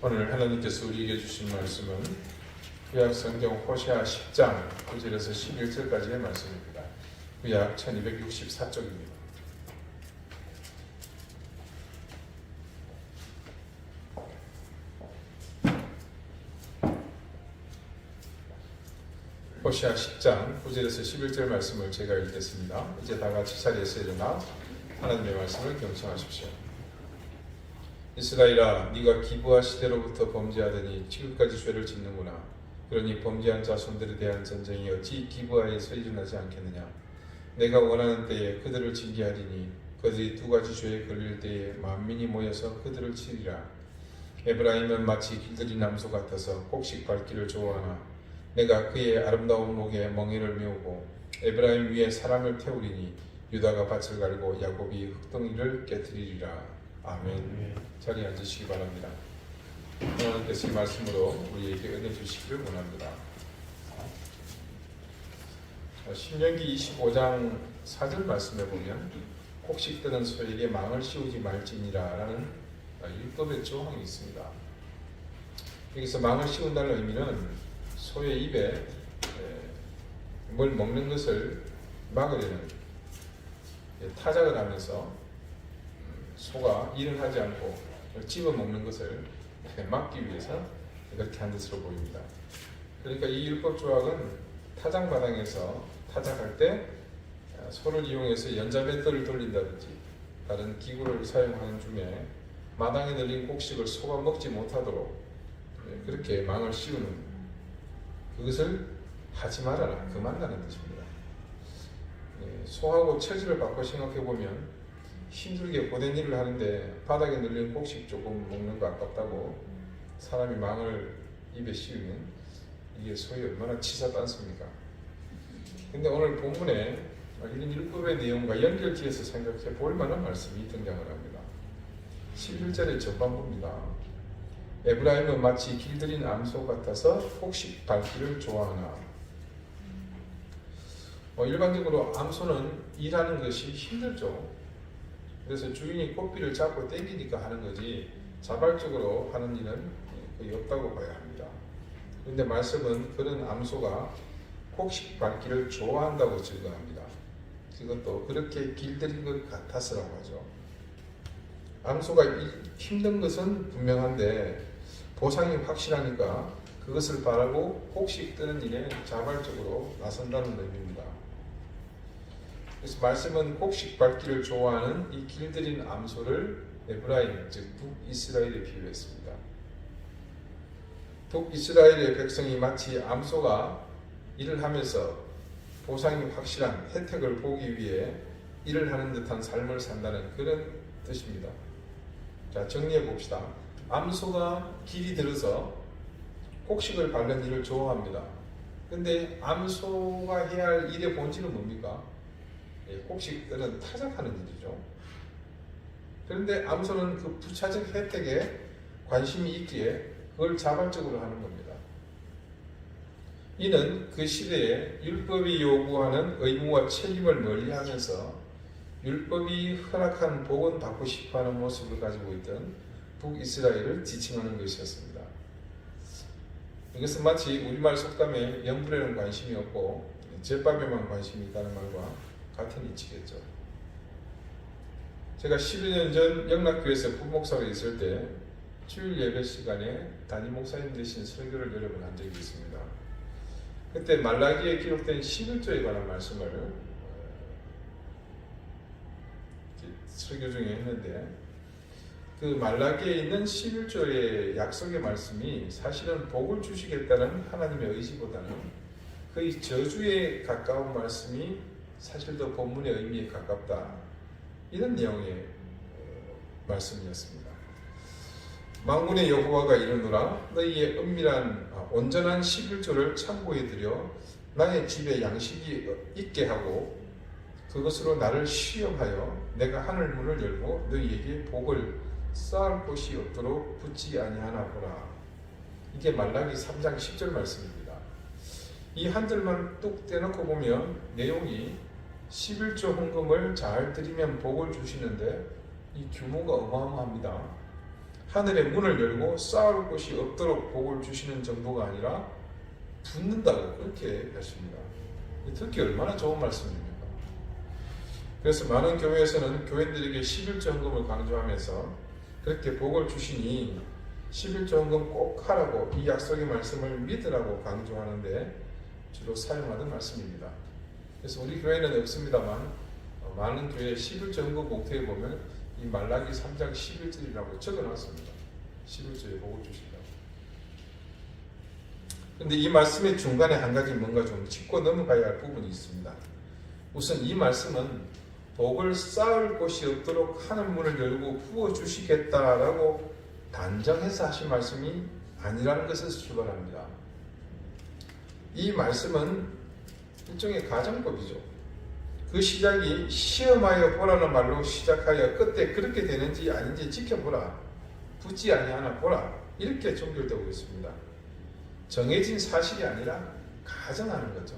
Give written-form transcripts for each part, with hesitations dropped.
오늘 하나님께서 우리에게 주신 말씀은 구약 성경 호세아 10장 9절에서 11절까지의 말씀입니다. 구약 1264쪽입니다. 호세아 10장 9절에서 11절 말씀을 제가 읽겠습니다. 이제 다 같이 자리에서 일어나 하나님의 말씀을 경청하십시오. 이스라엘아, 네가 기브아 시대로부터 범죄하더니 지금까지 죄를 짓는구나. 그러니 범죄한 자손들에 대한 전쟁이 어찌 기브아에서 일어나지 않겠느냐. 내가 원하는 때에 그들을 징계하리니 그들이 두 가지 죄에 걸릴 때에 만민이 모여서 그들을 치리라. 에브라임은 마치 길들이 남소 같아서 곡식 밟기를 좋아하나 내가 그의 아름다운 목에 멍에를 메우고 에브라임 위에 사람을 태우리니 유다가 밭을 갈고 야곱이 흙덩이를 깨뜨리리라. 아멘. 자리에 앉으시기 바랍니다. 하나님께서 이 말씀으로 우리에게 은혜 주시기를 원합니다. 신명기 25장 4절 말씀에 보면 곡식 뜨는 소에게 망을 씌우지 말지니라 라는 율법의 조항이 있습니다. 여기서 망을 씌운다는 의미는 소의 입에 뭘 먹는 것을 막으려는 타작을 하면서 소가 일을 하지 않고 집어먹는 것을 막기 위해서 그렇게 한 것으로 보입니다. 그러니까 이 율법 조항은 타작마당에서 타작할 때 소를 이용해서 연자맷돌을 돌린다든지 다른 기구를 사용하는 중에 마당에 널린 곡식을 소가 먹지 못하도록 그렇게 망을 씌우는 그것을 하지 말아라, 그만하는 뜻입니다. 소하고 처지를 바꿔 생각해보면 힘들게 고된 일을 하는데 바닥에 널린 곡식 조금 먹는 거 아깝다고 사람이 망을 입에 씌우면 이게 소위 얼마나 치사하지 않습니까? 근데 오늘 본문에 이런 율법의 내용과 연결지어서 생각해 볼 만한 말씀이 등장을 합니다. 11절의 전반부입니다. 에브라임은 마치 길들인 암소 같아서 곡식 밟기를 좋아하나. 일반적으로 암소는 일하는 것이 힘들죠. 그래서 주인이 꼬피를 잡고 당기니까 하는 거지 자발적으로 하는 일은 거의 없다고 봐야 합니다. 그런데 말씀은 그런 암소가 곡식 밟기를 좋아한다고 증거합니다. 그것도 그렇게 길들인 것 같아서라고 하죠. 암소가 힘든 것은 분명한데 보상이 확실하니까 그것을 바라고 곡식 뜨는 일에 자발적으로 나선다는 의미입니다. 그래서 말씀은 곡식 밟기를 좋아하는 이 길들인 암소를 에브라임, 즉 북이스라엘에 비유했습니다. 북이스라엘의 백성이 마치 암소가 일을 하면서 보상이 확실한 혜택을 보기 위해 일을 하는 듯한 삶을 산다는 그런 뜻입니다. 자, 정리해 봅시다. 암소가 길이 들어서 곡식을 밟는 일을 좋아합니다. 근데 암소가 해야 할 일의 본질은 뭡니까? 곡식들은 타작하는 일이죠. 그런데 암소는 그 부차적 혜택에 관심이 있기에 그걸 자발적으로 하는 겁니다. 이는 그 시대에 율법이 요구하는 의무와 책임을 멀리하면서 율법이 허락한 복은 받고 싶어하는 모습을 가지고 있던 북이스라엘을 지칭하는 것이었습니다. 이것은 마치 우리말 속담에 영불에는 관심이 없고 제밥에만 관심이 있다는 말과 같은 이치겠죠. 제가 12년 전 영락교회에서 부목사로 있을 때 주일 예배 시간에 담임 목사님 대신 설교를 여러 번 한 적이 있습니다. 그때 말라기에 기록된 11조에 관한 말씀을 설교 중에 했는데 그 말라기에 있는 11조의 약속의 말씀이 사실은 복을 주시겠다는 하나님의 의지보다는 거의 저주에 가까운 말씀이 사실 더 본문의 의미에 가깝다. 이런 내용의 말씀이었습니다. 만군의 여호와가 이르노라 너희의 은밀한 온전한 11조를 창고에 들여 나의 집에 양식이 있게 하고 그것으로 나를 시험하여 내가 하늘 문을 열고 너희에게 복을 쌓을 곳이 없도록 붙지 아니하나 보라. 이게 말라기 3장 10절 말씀입니다. 이 한 절만 뚝 떼놓고 보면 내용이 11조 헌금을 잘 드리면 복을 주시는데 이 규모가 어마어마합니다. 하늘의 문을 열고 쌓을 곳이 없도록 복을 주시는 정도가 아니라 붓는다고 그렇게 하십니다. 듣기 얼마나 좋은 말씀입니까? 그래서 많은 교회에서는 교인들에게 11조 헌금을 강조하면서 그렇게 복을 주시니 11조 헌금 꼭 하라고 이 약속의 말씀을 믿으라고 강조하는데 주로 사용하는 말씀입니다. 그래서 우리 교회는 없습니다만 많은 교회 11조 헌금 봉투에 보면 이 말라기 3장 11절이라고 적어놨습니다. 11조에 복을 주신다고. 그런데 이 말씀의 중간에 한 가지 뭔가 좀 짚고 넘어가야 할 부분이 있습니다. 우선 이 말씀은 복을 쌓을 곳이 없도록 하늘 문을 열고 부어주시겠다라고 단정해서 하신 말씀이 아니라는 것에서 출발합니다. 이 말씀은 일종의 가정법이죠. 그 시작이 시험하여 보라는 말로 시작하여 끝에 그렇게 되는지 아닌지 지켜보라. 붙지 아니하나 보라. 이렇게 종결되고 있습니다. 정해진 사실이 아니라 가정하는 거죠.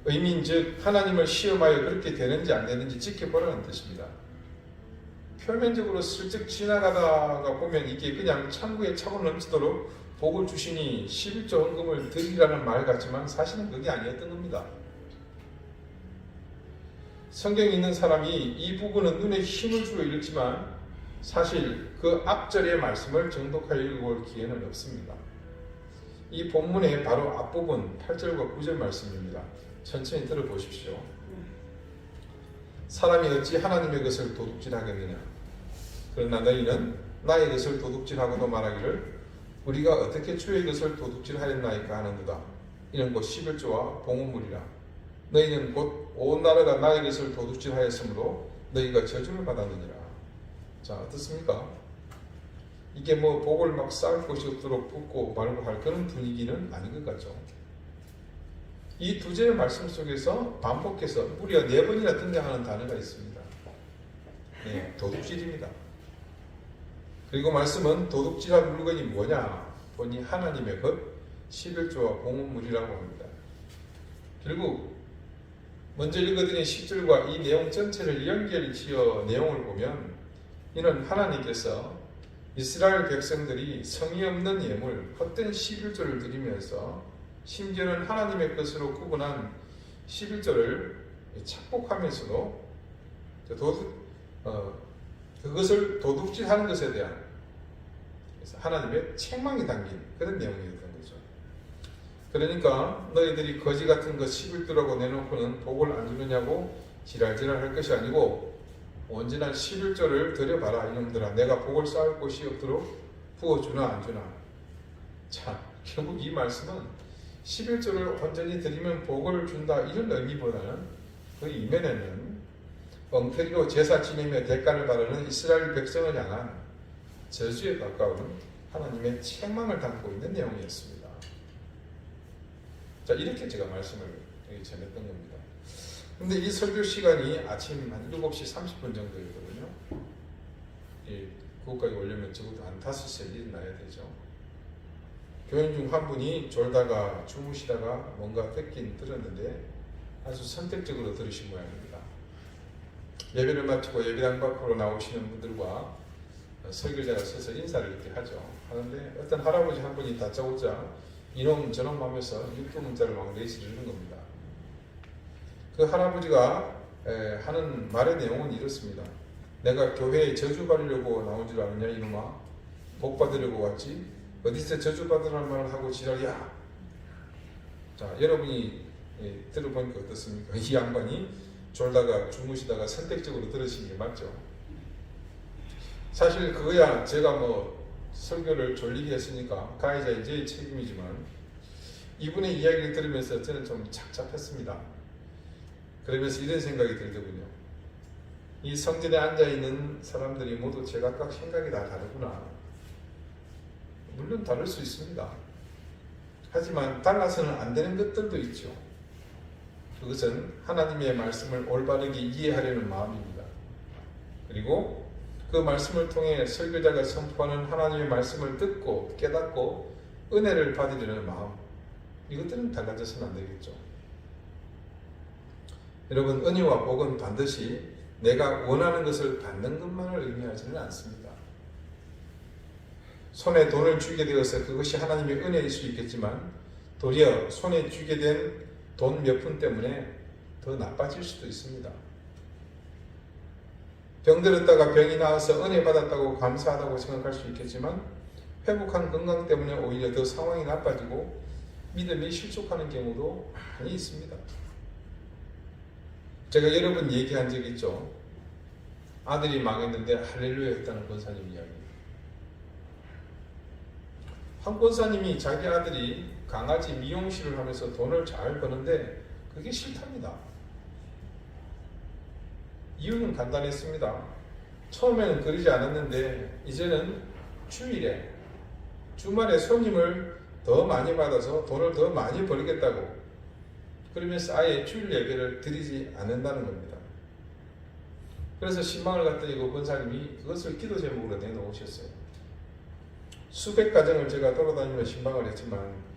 의미인즉 하나님을 시험하여 그렇게 되는지 안 되는지 지켜보라는 뜻입니다. 표면적으로 슬쩍 지나가다가 보면 이게 그냥 창구에 차고 넘치도록 복을 주시니 11조 헌금을 드리라는 말 같지만 사실은 그게 아니었던 겁니다. 성경에 있는 사람이 이 부분은 눈에 힘을 주어 읽지만 사실 그 앞절의 말씀을 정독하여 읽어볼 기회는 없습니다. 이 본문의 바로 앞부분 8절과 9절 말씀입니다. 천천히 들어보십시오. 사람이 어찌 하나님의 것을 도둑질하겠느냐? 그러나 너희는 나의 것을 도둑질하고도 말하기를 우리가 어떻게 주의 것을 도둑질하였나이까 하는도다. 이는 곧 11조와 봉헌물이라. 너희는 곧 온 나라가 나의 것을 도둑질하였으므로 너희가 저주를 받았느니라. 자, 어떻습니까? 이게 뭐 복을 막 쌓을 곳이 없도록 붓고 말고 할 그런 분위기는 아닌 것 같죠. 이 두 절의 말씀 속에서 반복해서 무려 4번이나 등장하는 단어가 있습니다. 네, 도둑질입니다. 그리고 말씀은 도둑질한 물건이 뭐냐? 보니 하나님의 것 11조와 봉헌물이라고 합니다. 결국 먼저 읽어드린 10절과 이 내용 전체를 연결지어 내용을 보면 이는 하나님께서 이스라엘 백성들이 성의 없는 예물, 헛된 11조를 드리면서 심지어는 하나님의 것으로 구분한 11조를 착복하면서도 그것을 도둑질하는 것에 대한 하나님의 책망이 담긴 그런 내용이었던 거죠. 그러니까 너희들이 거지 같은 것 11조라고 내놓고는 복을 안 주느냐고 지랄지랄 할 것이 아니고 온전한 11조를 드려봐라 이놈들아. 내가 복을 쌓을 곳이 없도록 부어주나 안 주나. 자, 결국 이 말씀은 11조를 온전히 드리면 복을 준다 이런 의미보다는 그 이면에는 엉터리로 제사 지내며 대가를 바라는 이스라엘 백성을 향한 저주에 가까운 하나님의 책망을 담고 있는 내용이었습니다. 자, 이렇게 제가 말씀을 전했던 겁니다. 근데 이 설교 시간이 아침 한 7시 30분 정도였거든요. 그것까지 오려면 적어도 한 5시에 일어나야 되죠. 교인 중 한 분이 졸다가 주무시다가 뭔가 듣긴 들었는데 아주 선택적으로 들으신 모양입니다. 예배를 마치고 예배당 밖으로 나오시는 분들과 설교자가 서서 인사를 이렇게 하죠. 하는데 어떤 할아버지 한 분이 다짜고짜 이놈 저놈 하면서 6두 막 내시르는 겁니다. 그 할아버지가 하는 말의 내용은 이렇습니다. 내가 교회에 저주 받으려고 나온 줄 아느냐 이놈아? 복 받으려고 왔지? 어디서 저주 받으라는 말을 하고 지랄이야? 자, 여러분이 들어보니까 어떻습니까? 이 양반이 졸다가 주무시다가 선택적으로 들으신 게 맞죠? 사실 그거야 제가 뭐 설교를 졸리게 했으니까 가해자의 제 책임이지만 이분의 이야기를 들으면서 저는 좀 착잡했습니다. 그러면서 이런 생각이 들더군요. 이 성전에 앉아있는 사람들이 모두 제각각 생각이 다 다르구나. 물론 다를 수 있습니다. 하지만 달라서는 안 되는 것들도 있죠. 그것은 하나님의 말씀을 올바르게 이해하려는 마음입니다. 그리고 그 말씀을 통해 설교자가 선포하는 하나님의 말씀을 듣고 깨닫고 은혜를 받으려는 마음, 이것들은 달라져서는 안 되겠죠. 여러분, 은혜와 복은 반드시 내가 원하는 것을 받는 것만을 의미하지는 않습니다. 손에 돈을 쥐게 되어서 그것이 하나님의 은혜일 수 있겠지만 도리어 손에 쥐게 된 돈 몇 푼 때문에 더 나빠질 수도 있습니다. 병들었다가 병이 나아서 은혜 받았다고 감사하다고 생각할 수 있겠지만 회복한 건강 때문에 오히려 더 상황이 나빠지고 믿음이 실족하는 경우도 많이 있습니다. 제가 여러 번 얘기한 적 있죠. 아들이 망했는데 할렐루야 했다는 권사님 이야기. 한 권사님이 자기 아들이 강아지 미용실을 하면서 돈을 잘 버는데 그게 싫답니다. 이유는 간단했습니다. 처음에는 그러지 않았는데 이제는 주일에 주말에 손님을 더 많이 받아서 돈을 더 많이 벌겠다고 그러면서 아예 주일 예배를 드리지 않는다는 겁니다. 그래서 신방을 갔더니 그 권사님이 그것을 기도 제목으로 내놓으셨어요. 수백 가정을 제가 돌아다니며 신방을 했지만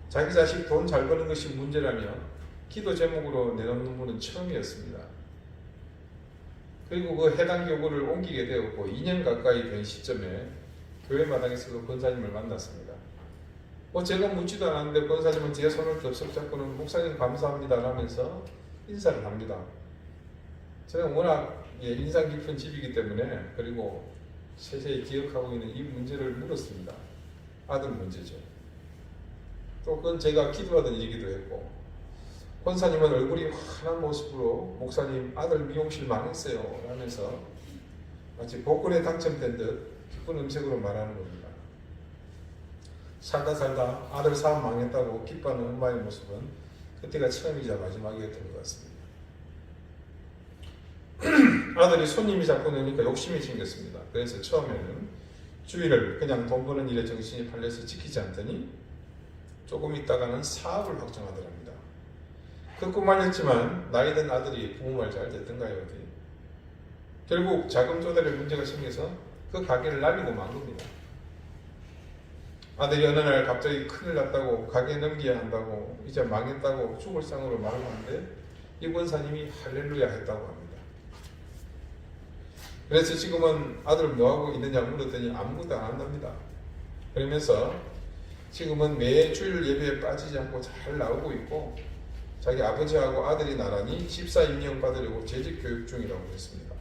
자기 자식 돈 잘 버는 것이 문제라며 기도 제목으로 내놓는 분은 처음이었습니다. 그리고 그 해당 교구를 옮기게 되었고 2년 가까이 된 시점에 교회 마당에서 그 권사님을 만났습니다. 제가 묻지도 않았는데 권사님은 제 손을 덥석 잡고는 목사님 감사합니다 하면서 인사를 합니다. 저는 워낙 인상 깊은 집이기 때문에 그리고 세세히 기억하고 있는 이 문제를 물었습니다. 아들 문제죠. 또 그건 제가 기도하던 일이기도 했고 권사님은 얼굴이 환한 모습으로 목사님 아들 미용실 망했어요 하면서 마치 복권에 당첨된 듯 기쁜 음색으로 말하는 겁니다. 살다 아들 사업 망했다고 기뻐하는 엄마의 모습은 그때가 처음이자 마지막이었던 것 같습니다. 아들이 손님이 자꾸 늘니까 욕심이 생겼습니다. 그래서 처음에는 주일을 그냥 돈 버는 일에 정신이 팔려서 지키지 않더니 조금 있다가는 사업을 확정하더랍니다. 그렇고 말렸지만 나이 든 아들이 부모 말 잘 듣던가요? 결국 자금 조달에 문제가 생겨서 그 가게를 날리고 만 겁니다. 아들이 어느 날 갑자기 큰일 났다고 가게 넘겨야 한다고 이제 망했다고 죽을 상으로 말을 하는데 이 권사님이 할렐루야 했다고 합니다. 그래서 지금은 아들 뭐하고 있느냐 물었더니 아무것도 안 한답니다. 그러면서 지금은 매주일 예배에 빠지지 않고 잘 나오고 있고 자기 아버지하고 아들이 나란히 집사 임명 받으려고 재직 교육 중이라고 했습니다.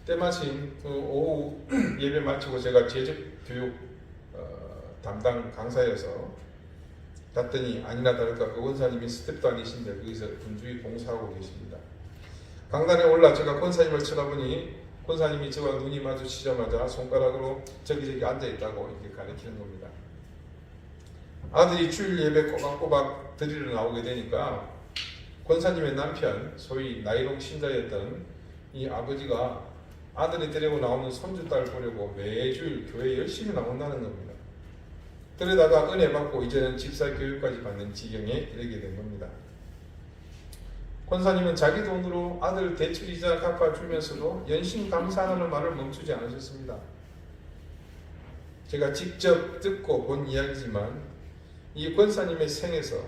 때마침 그 오후 예배 마치고 제가 재직 교육 담당 강사여서 갔더니 아니나 다를까 그 권사님이 스텝도 아니신데 거기서 분주히 봉사하고 계십니다. 강단에 올라 제가 권사님을 쳐다보니 권사님이 저와 눈이 마주치자마자 손가락으로 저기 앉아있다고 이렇게 가리키는 겁니다. 아들이 주일 예배 꼬박꼬박 드리러 나오게 되니까 권사님의 남편, 소위 나이롱 신자였던 이 아버지가 아들이 데리고 나오는 손주딸 보려고 매주일 교회에 열심히 나온다는 겁니다. 그러다가 은혜 받고 이제는 집사 교육까지 받는 지경에 이르게 된 겁니다. 권사님은 자기 돈으로 아들 대출이자 갚아주면서도 연신 감사하는 말을 멈추지 않으셨습니다. 제가 직접 듣고 본 이야기지만 이 권사님의 생에서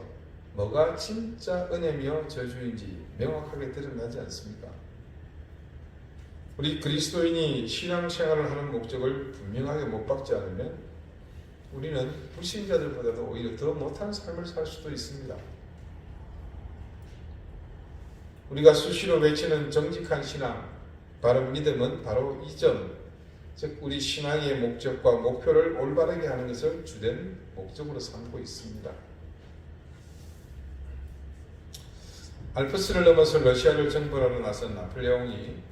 뭐가 진짜 은혜며 저주인지 명확하게 드러나지 않습니까? 우리 그리스도인이 신앙생활을 하는 목적을 분명하게 못 박지 않으면 우리는 불신자들보다도 오히려 더 못한 삶을 살 수도 있습니다. 우리가 수시로 외치는 정직한 신앙, 바른 믿음은 바로 이 점, 즉 우리 신앙의 목적과 목표를 올바르게 하는 것을 주된 목적으로 삼고 있습니다. 알프스를 넘어서 러시아를 정벌하러 나선 나폴레옹이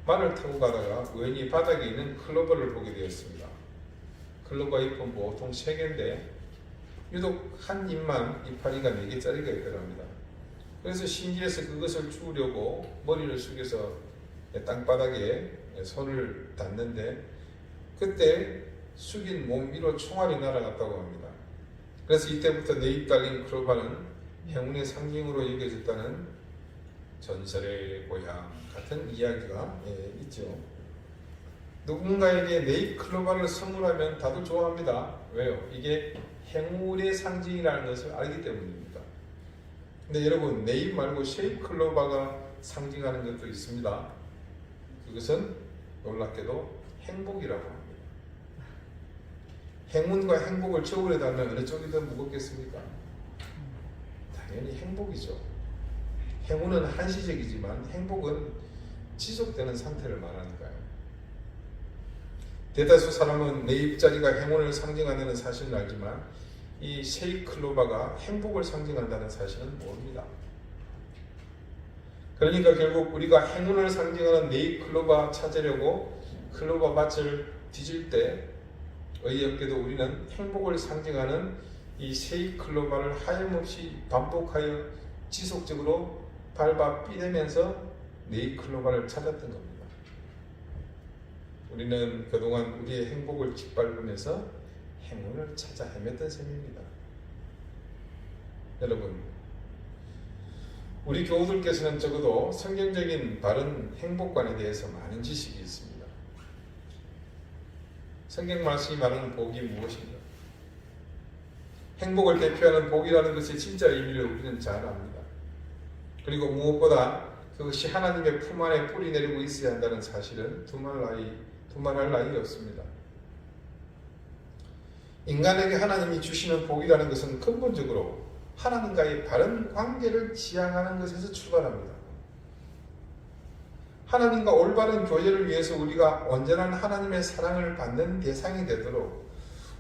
말을 타고 가다가 우연히 바닥에 있는 클로버를 보게 되었습니다. 클로버 잎은 보통 3개인데 유독 한 잎만 이파리가 4개짜리가 있더랍니다. 그래서 신기해서 그것을 주우려고 머리를 숙여서 땅바닥에 손을 닿는데 그때 숙인 몸 위로 총알이 날아갔다고 합니다. 그래서 이때부터 내 입 달린 클로바는 행운의 상징으로 여겨졌다는 전설의 고향 같은 이야기가 있죠. 누군가에게 네잎 클로바를 선물하면 다들 좋아합니다. 왜요? 이게 행운의 상징이라는 것을 알기 때문입니다. 근데 여러분, 네잎 말고 쉐잎 클로바가 상징하는 것도 있습니다. 그것은 놀랍게도 행복이라고 합니다. 행운과 행복을 저울에 달면 어느 쪽이 더 무겁겠습니까? 당연히 행복이죠. 행운은 한시적이지만 행복은 지속되는 상태를 말하니까요. 대다수 사람은 내 입자리가 행운을 상징한다는 사실은 알지만 이 세이클로바가 행복을 상징한다는 사실은 모릅니다. 그러니까 결국 우리가 행운을 상징하는 네잎클로바 찾으려고 클로바 밭을 뒤질 때 어이없게도 우리는 행복을 상징하는 이 세이클로바를 하염없이 반복하여 지속적으로 밟아 삐대면서 네잎클로바를 찾았던 겁니다. 우리는 그동안 우리의 행복을 짓밟으면서 행운을 찾아 헤맸던 셈입니다. 여러분, 우리 교우들께서는 적어도 성경적인 바른 행복관에 대해서 많은 지식이 있습니다. 성경 말씀이 말하는 복이 무엇인가? 행복을 대표하는 복이라는 것의 진짜 의미를 우리는 잘 압니다. 그리고 무엇보다 그것이 하나님의 품 안에 뿌리 내리고 있어야 한다는 사실은 두말할 나위 없습니다. 인간에게 하나님이 주시는 복이라는 것은 근본적으로 하나님과의 바른 관계를 지향하는 것에서 출발합니다. 하나님과 올바른 교제를 위해서 우리가 온전한 하나님의 사랑을 받는 대상이 되도록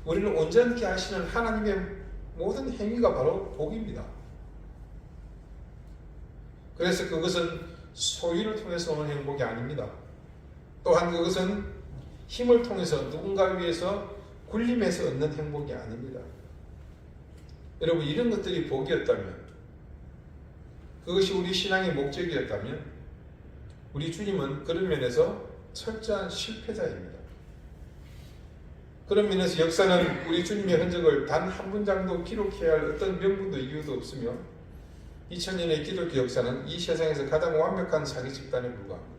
우리를 온전케 하시는 하나님의 모든 행위가 바로 복입니다. 그래서 그것은 소유를 통해서 오는 행복이 아닙니다. 또한 그것은 힘을 통해서 누군가 위해서 굴림해서 얻는 행복이 아닙니다. 여러분, 이런 것들이 복이었다면, 그것이 우리 신앙의 목적이었다면 우리 주님은 그런 면에서 철저한 실패자입니다. 그런 면에서 역사는 우리 주님의 흔적을 단 한 문장도 기록해야 할 어떤 명분도 이유도 없으며 2000년의 기독교 역사는 이 세상에서 가장 완벽한 사기 집단에 불과합니다.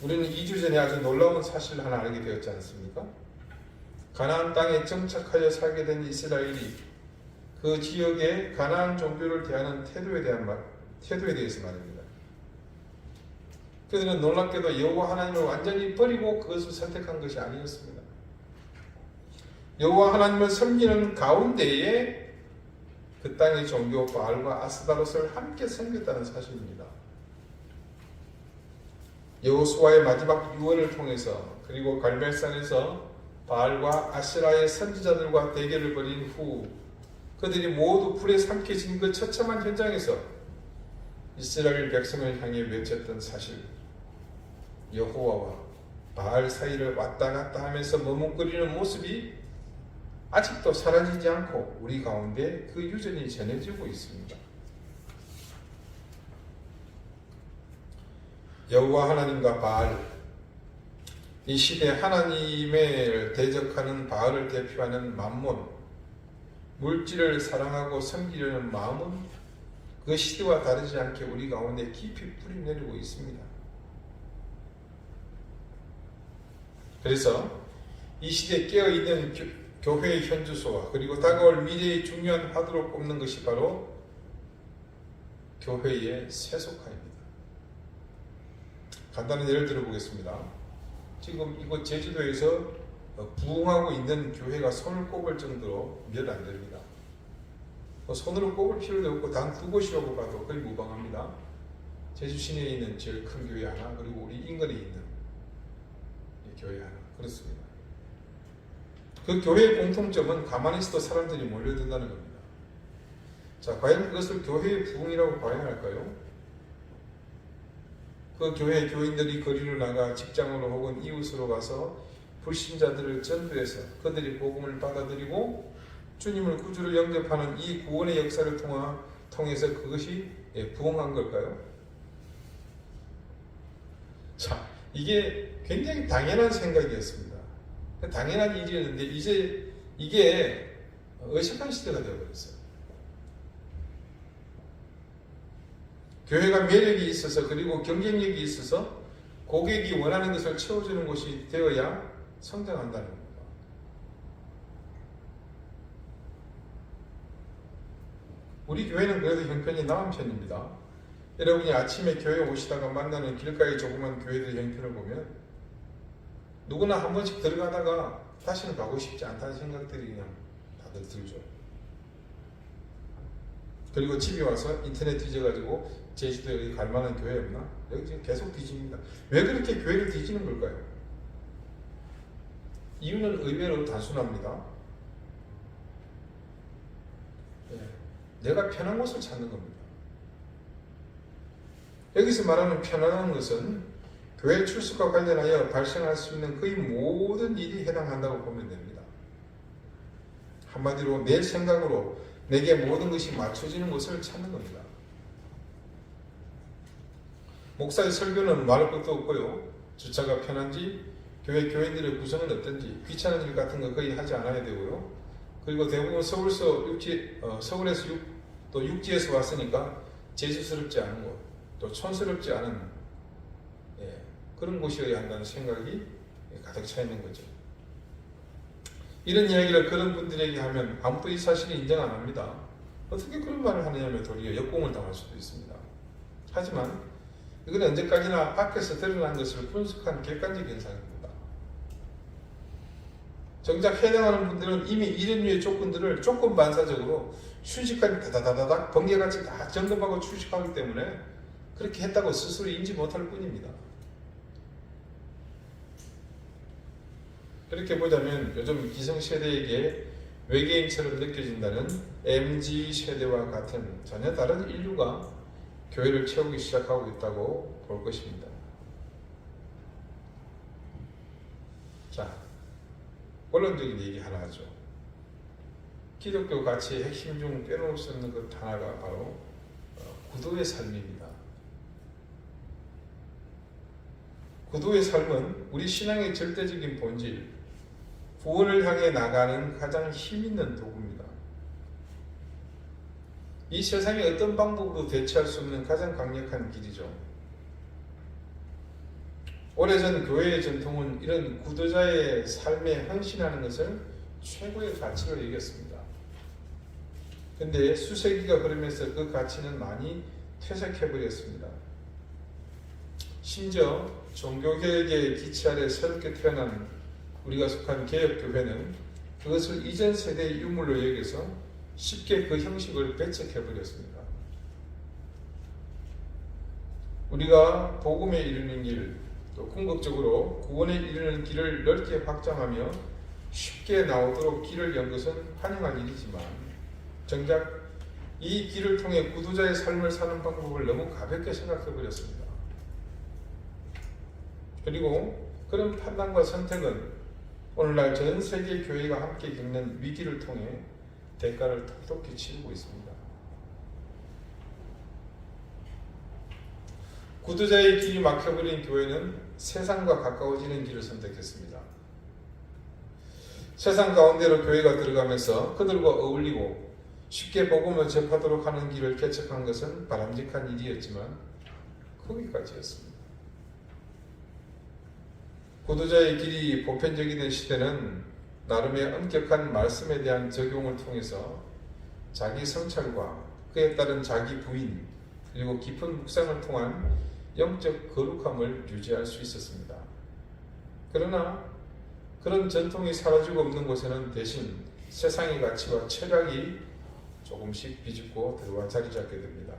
우리는 2주 전에 아주 놀라운 사실을 하나 알게 되었지 않습니까? 가나안 땅에 정착하여 살게 된 이스라엘이 그 지역의 가나안 종교를 대하는 태도에 대해서 말입니다. 그들은 놀랍게도 여호와 하나님을 완전히 버리고 그것을 선택한 것이 아니었습니다. 여호와 하나님을 섬기는 가운데에 그 땅의 종교 바알과 아스다롯을 함께 섬겼다는 사실입니다. 여호수아의 마지막 유언을 통해서 그리고 갈멜산에서 바알과 아세라의 선지자들과 대결을 벌인 후 그들이 모두 불에 삼켜진 그 처참한 현장에서 이스라엘 백성을 향해 외쳤던 사실, 여호와와 바알 사이를 왔다 갔다 하면서 머뭇거리는 모습이 아직도 사라지지 않고 우리 가운데 그 유전이 전해지고 있습니다. 여호와 하나님과 바알, 이 시대 하나님을 대적하는 바알을 대표하는 맘몬, 물질을 사랑하고 섬기려는 마음은 그 시대와 다르지 않게 우리 가운데 깊이 뿌리내리고 있습니다. 그래서 이 시대에 깨어있는 교회의 현주소와 그리고 다가올 미래의 중요한 화두로 꼽는 것이 바로 교회의 세속화입니다. 간단한 예를 들어보겠습니다. 지금 이곳 제주도에서 부흥하고 있는 교회가 손을 꼽을 정도로 몇 안 됩니다. 손으로 꼽을 필요도 없고 단 두 곳이라고 봐도 거의 무방합니다. 제주 시내에 있는 제일 큰 교회 하나, 그리고 우리 인근에 있는 교회 하나, 그렇습니다. 그 교회의 공통점은 가만히 있어도 사람들이 몰려든다는 겁니다. 자, 과연 그것을 교회의 부흥이라고 봐야 할까요? 그 교회 교인들이 거리로 나가 직장으로 혹은 이웃으로 가서 불신자들을 전도해서 그들이 복음을 받아들이고 주님을 구주로 영접하는 이 구원의 역사를 통해서 그것이 부흥한 걸까요? 자, 이게 굉장히 당연한 생각이었습니다. 당연한 일이었는데 이제 이게 어색한 시대가 되어버렸어요. 교회가 매력이 있어서 그리고 경쟁력이 있어서 고객이 원하는 것을 채워주는 곳이 되어야 성장한다는 겁니다. 우리 교회는 그래도 형편이 나은 편입니다. 여러분이 아침에 교회 오시다가 만나는 길가의 조그만 교회들 형편을 보면 누구나 한 번씩 들어가다가 다시는 가고 싶지 않다는 생각들이 그냥 다들 들죠. 그리고 집에 와서 인터넷 뒤져가지고 제주도에 여기 갈 만한 교회 없나? 여기 지금 계속 뒤집니다. 왜 그렇게 교회를 뒤지는 걸까요? 이유는 의외로 단순합니다. 내가 편한 곳을 찾는 겁니다. 여기서 말하는 편안한 것은 교회 출석과 관련하여 발생할 수 있는 거의 모든 일이 해당한다고 보면 됩니다. 한마디로 내 생각으로 내게 모든 것이 맞춰지는 곳을 찾는 겁니다. 목사의 설교는 말할 것도 없고요. 주차가 편한지, 교인들의 구성은 어떤지, 귀찮은 일 같은 거 거의 하지 않아야 되고요. 그리고 대부분 서울에서 또 육지에서 왔으니까 제주스럽지 않은 곳, 또 촌스럽지 않은 그런 곳이어야 한다는 생각이 가득 차 있는 거죠. 이런 이야기를 그런 분들에게 하면 아무도 이 사실을 인정 안 합니다. 어떻게 그런 말을 하느냐며 도리어 역공을 당할 수도 있습니다. 하지만 이건 언제까지나 밖에서 드러난 것을 분석한 객관적 현상입니다. 정작 해당하는 분들은 이미 이런 류의 조건들을 조건 반사적으로 순식간에 다다다닥 번개같이 다 점검하고 추식하기 때문에 그렇게 했다고 스스로 인지 못할 뿐입니다. 그렇게 보자면 요즘 기성세대에게 외계인처럼 느껴진다는 MZ세대와 같은 전혀 다른 인류가 교회를 채우기 시작하고 있다고 볼 것입니다. 자, 원론적인 얘기 하나 하죠. 기독교 가치의 핵심 중 빼놓을 수 없는 것 하나가 바로 구도의 삶입니다. 구도의 삶은 우리 신앙의 절대적인 본질, 구원을 향해 나가는 가장 힘있는 도구입니다. 이 세상에 어떤 방법으로 대체할 수 없는 가장 강력한 길이죠. 오래전 교회의 전통은 이런 구도자의 삶에 헌신하는 것을 최고의 가치로 여겼습니다. 근데 수세기가 흐르면서 그 가치는 많이 퇴색해버렸습니다. 심지어 종교개혁의 기치 아래 새롭게 태어난 우리가 속한 개혁교회는 그것을 이전 세대의 유물로 여겨서 쉽게 그 형식을 배척해버렸습니다. 우리가 복음에 이르는 길, 또 궁극적으로 구원에 이르는 길을 넓게 확장하며 쉽게 나오도록 길을 연 것은 환영할 일이지만 정작 이 길을 통해 구도자의 삶을 사는 방법을 너무 가볍게 생각해버렸습니다. 그리고 그런 판단과 선택은 오늘날 전 세계 교회가 함께 겪는 위기를 통해 대가를 톡톡히 치르고 있습니다. 구도자의 길이 막혀버린 교회는 세상과 가까워지는 길을 선택했습니다. 세상 가운데로 교회가 들어가면서 그들과 어울리고 쉽게 복음을 접하도록 하는 길을 개척한 것은 바람직한 일이었지만 거기까지였습니다. 구도자의 길이 보편적인 시대는 나름의 엄격한 말씀에 대한 적용을 통해서 자기 성찰과 그에 따른 자기 부인 그리고 깊은 묵상을 통한 영적 거룩함을 유지할 수 있었습니다. 그러나 그런 전통이 사라지고 없는 곳에는 대신 세상의 가치와 철학이 조금씩 비집고 들어와 자리 잡게 됩니다.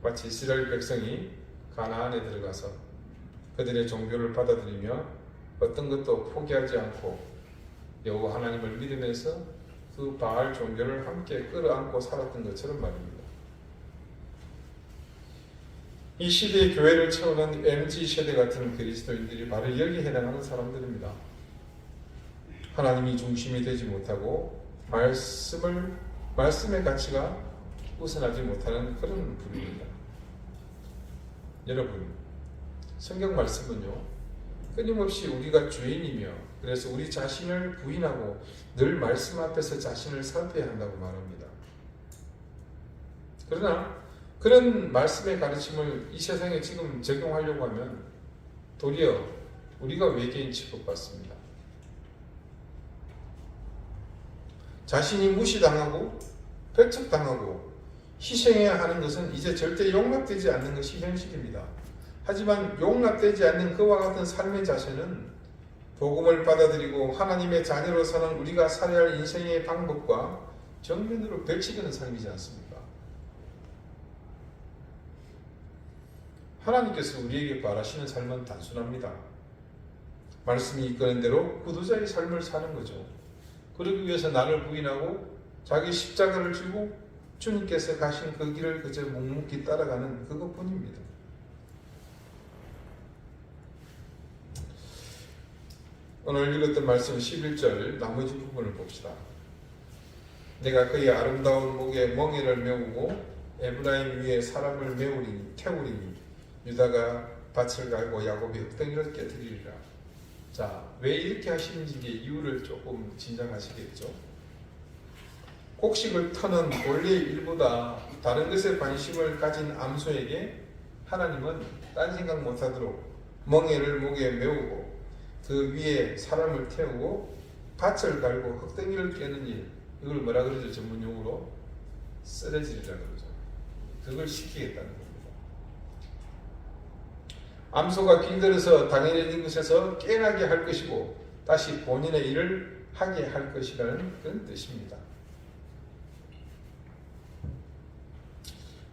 마치 이스라엘 백성이 가나안에 들어가서 그들의 종교를 받아들이며 어떤 것도 포기하지 않고 여호와 하나님을 믿으면서 그 바알 종교를 함께 끌어안고 살았던 것처럼 말입니다. 이 시대의 교회를 채우는 MZ세대 같은 그리스도인들이 바로 여기에 해당하는 사람들입니다. 하나님이 중심이 되지 못하고 말씀의 가치가 우선하지 못하는 그런 분입니다. 여러분, 성경 말씀은요, 끊임없이 우리가 죄인이며 그래서 우리 자신을 부인하고 늘 말씀 앞에서 자신을 살펴야 한다고 말합니다. 그러나 그런 말씀의 가르침을 이 세상에 지금 적용하려고 하면 도리어 우리가 외계인 취급받습니다. 자신이 무시당하고 배척당하고 희생해야 하는 것은 이제 절대 용납되지 않는 것이 현실입니다. 하지만 용납되지 않는 그와 같은 삶의 자세는 복음을 받아들이고 하나님의 자녀로 사는 우리가 살아야 할 인생의 방법과 정면으로 벽치되는 삶이지 않습니까? 하나님께서 우리에게 바라시는 삶은 단순합니다. 말씀이 이끄는 대로 구도자의 삶을 사는 거죠. 그러기 위해서 나를 부인하고 자기 십자가를 지고 주님께서 가신 그 길을 그저 묵묵히 따라가는 그것뿐입니다. 오늘 읽었던 말씀 11절 나머지 부분을 봅시다. 내가 그의 아름다운 목에 멍에를 메우고 에브라임 위에 사람을 태우리니 유다가 밭을 갈고 야곱이 흙덩이를 깨뜨리리라. 자, 왜 이렇게 하시는지 이유를 조금 짐작하시겠죠? 곡식을 터는 본래의 일보다 다른 것에 관심을 가진 암소에게 하나님은 딴 생각 못하도록 멍에를 목에 메우고 그 위에 사람을 태우고 밭을 갈고 흙덩이를 깨는 일, 이걸 뭐라 그러죠? 전문용어로 쓰레질이라고 그러죠. 그걸 시키겠다는 겁니다. 암소가 길들여서 당연해진 것에서 깨나게 할 것이고 다시 본인의 일을 하게 할 것이라는 그런 뜻입니다.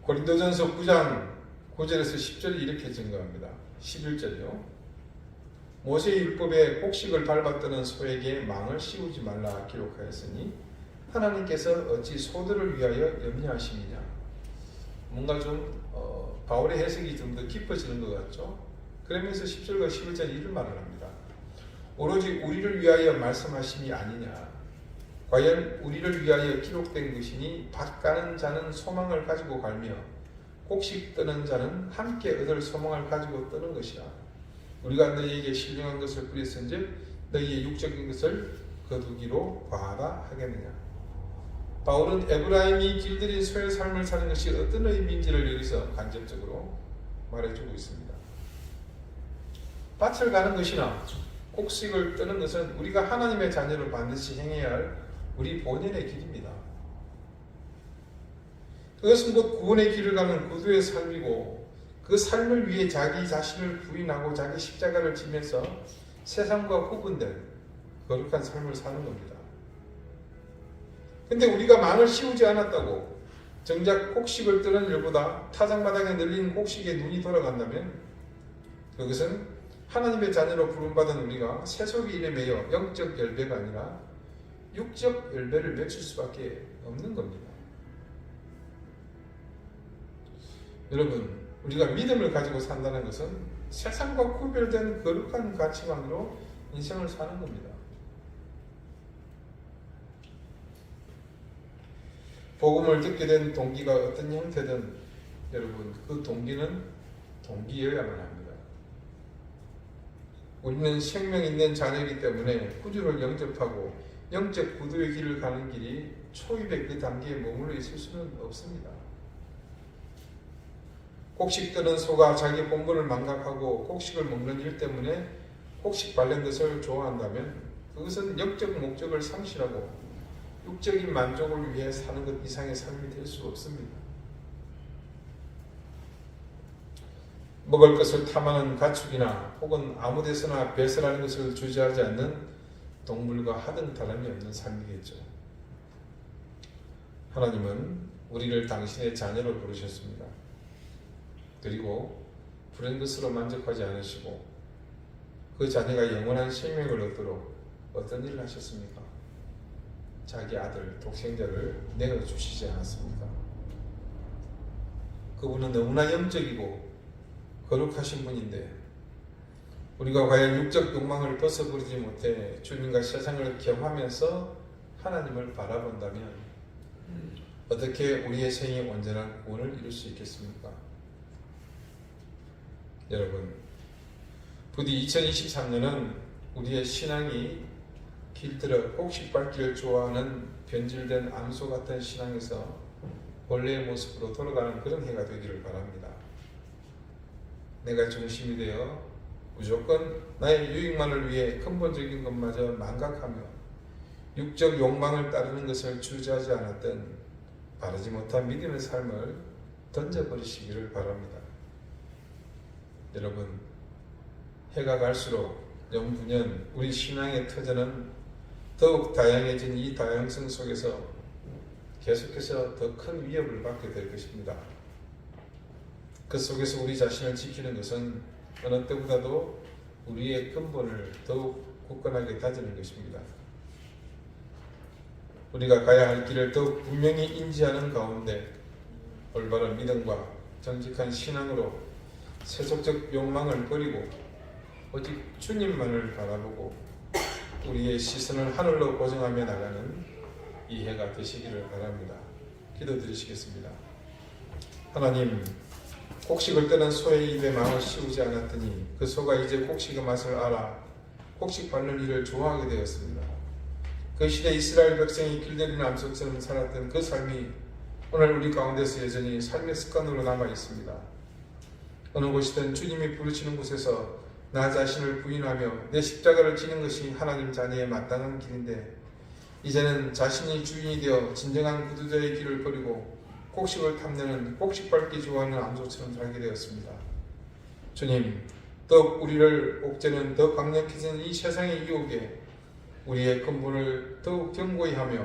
고린도전서 9장 9절에서 10절이 이렇게 증거합니다. 11절이요. 모세의 율법에 곡식을 밟았다는 소에게 망을 씌우지 말라 기록하였으니 하나님께서 어찌 소들을 위하여 염려하심이냐. 뭔가 좀 바울의 해석이 좀 더 깊어지는 것 같죠. 그러면서 10절과 11절에 이런 말을 합니다. 오로지 우리를 위하여 말씀하심이 아니냐. 과연 우리를 위하여 기록된 것이니 밭 가는 자는 소망을 가지고 갈며 곡식 뜨는 자는 함께 얻을 소망을 가지고 뜨는 것이라. 우리가 너희에게 신령한 것을 뿌렸은즉 너희의 육적인 것을 거두기로 과하다 하겠느냐. 바울은 에브라임이 길들인 소의 삶을 사는 것이 어떤 의미인지를 여기서 간접적으로 말해주고 있습니다. 밭을 가는 것이나 곡식을 뜨는 것은 우리가 하나님의 자녀로 반드시 행해야 할 우리 본연의 길입니다. 그것은 곧 구원의 길을 가는 구두의 삶이고 그 삶을 위해 자기 자신을 부인하고 자기 십자가를 지면서 세상과 구분된 거룩한 삶을 사는 겁니다. 근데 우리가 망을 씌우지 않았다고 정작 곡식을 뜨는 일보다 타작마당에 널린 곡식에 눈이 돌아간다면 그것은 하나님의 자녀로 부름받은 우리가 세속의 일에 매여 영적 열배가 아니라 육적 열배를 맺을 수밖에 없는 겁니다. 여러분, 우리가 믿음을 가지고 산다는 것은 세상과 구별된 거룩한 가치관으로 인생을 사는 겁니다. 복음을 듣게 된 동기가 어떤 형태든 여러분 그 동기는 동기여야만 합니다. 우리는 생명 있는 자녀이기 때문에 구주를 영접하고 영적 구두의 길을 가는 길이 초입의 그 단계에 머물러 있을 수는 없습니다. 곡식 뜨는 소가 자기 본분을 망각하고 곡식을 먹는 일 때문에 곡식 관련 것을 좋아한다면 그것은 영적 목적을 상실하고 육적인 만족을 위해 사는 것 이상의 삶이 될 수 없습니다. 먹을 것을 탐하는 가축이나 혹은 아무 데서나 배설하는 것을 주저하지 않는 동물과 하등 다름이 없는 삶이겠죠. 하나님은 우리를 당신의 자녀로 부르셨습니다. 그리고 부른 것으로 만족하지 않으시고 그 자녀가 영원한 생명을 얻도록 어떤 일을 하셨습니까? 자기 아들 독생자를 내어주시지 않았습니까? 그분은 너무나 영적이고 거룩하신 분인데 우리가 과연 육적 욕망을 벗어버리지 못해 주님과 세상을 겸하면서 하나님을 바라본다면 어떻게 우리의 생이 온전한 구원을 이룰 수 있겠습니까? 여러분, 부디 2023년은 우리의 신앙이 길들여 곡식 밟기를 좋아하는 변질된 암소 같은 신앙에서 본래의 모습으로 돌아가는 그런 해가 되기를 바랍니다. 내가 중심이 되어 무조건 나의 유익만을 위해 근본적인 것마저 망각하며 육적 욕망을 따르는 것을 주저하지 않았던 바르지 못한 믿음의 삶을 던져버리시기를 바랍니다. 여러분, 해가 갈수록 영분연 우리 신앙의 터전은 더욱 다양해진 이 다양성 속에서 계속해서 더 큰 위협을 받게 될 것입니다. 그 속에서 우리 자신을 지키는 것은 어느 때보다도 우리의 근본을 더욱 굳건하게 다지는 것입니다. 우리가 가야 할 길을 더욱 분명히 인지하는 가운데 올바른 믿음과 정직한 신앙으로 세속적 욕망을 버리고 오직 주님만을 바라보고 우리의 시선을 하늘로 고정하며 나가는 이 해가 되시기를 바랍니다. 기도드리시겠습니다. 하나님, 곡식을 뜨는 소의 입에 망을 씌우지 않았더니 그 소가 이제 곡식의 맛을 알아 곡식 밟는 일을 좋아하게 되었습니다. 그 시대 이스라엘 백성이 길들이는 암소처럼 살았던 그 삶이 오늘 우리 가운데서 여전히 삶의 습관으로 남아 있습니다. 어느 곳이든 주님이 부르시는 곳에서 나 자신을 부인하며 내 십자가를 지는 것이 하나님 자녀의 마땅한 길인데 이제는 자신이 주인이 되어 진정한 구두자의 길을 버리고 곡식을 탐내는 곡식 밟기 좋아하는 암소처럼 살게 되었습니다. 주님, 더욱 우리를 옥죄는 더 강력해진 이 세상의 유혹에 우리의 근본을 더욱 견고히 하며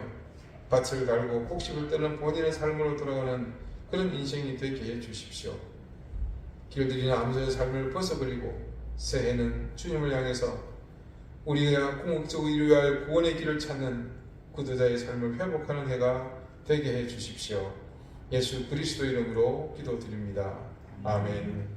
밭을 갈고 곡식을 뜨는 본인의 삶으로 돌아가는 그런 인생이 되게 해 주십시오. 길들이는 암소의 삶을 벗어버리고 새해는 주님을 향해서 우리가 궁극적으로 이루어야 할 구원의 길을 찾는 구두자의 삶을 회복하는 해가 되게 해 주십시오. 예수 그리스도 이름으로 기도드립니다. 아멘.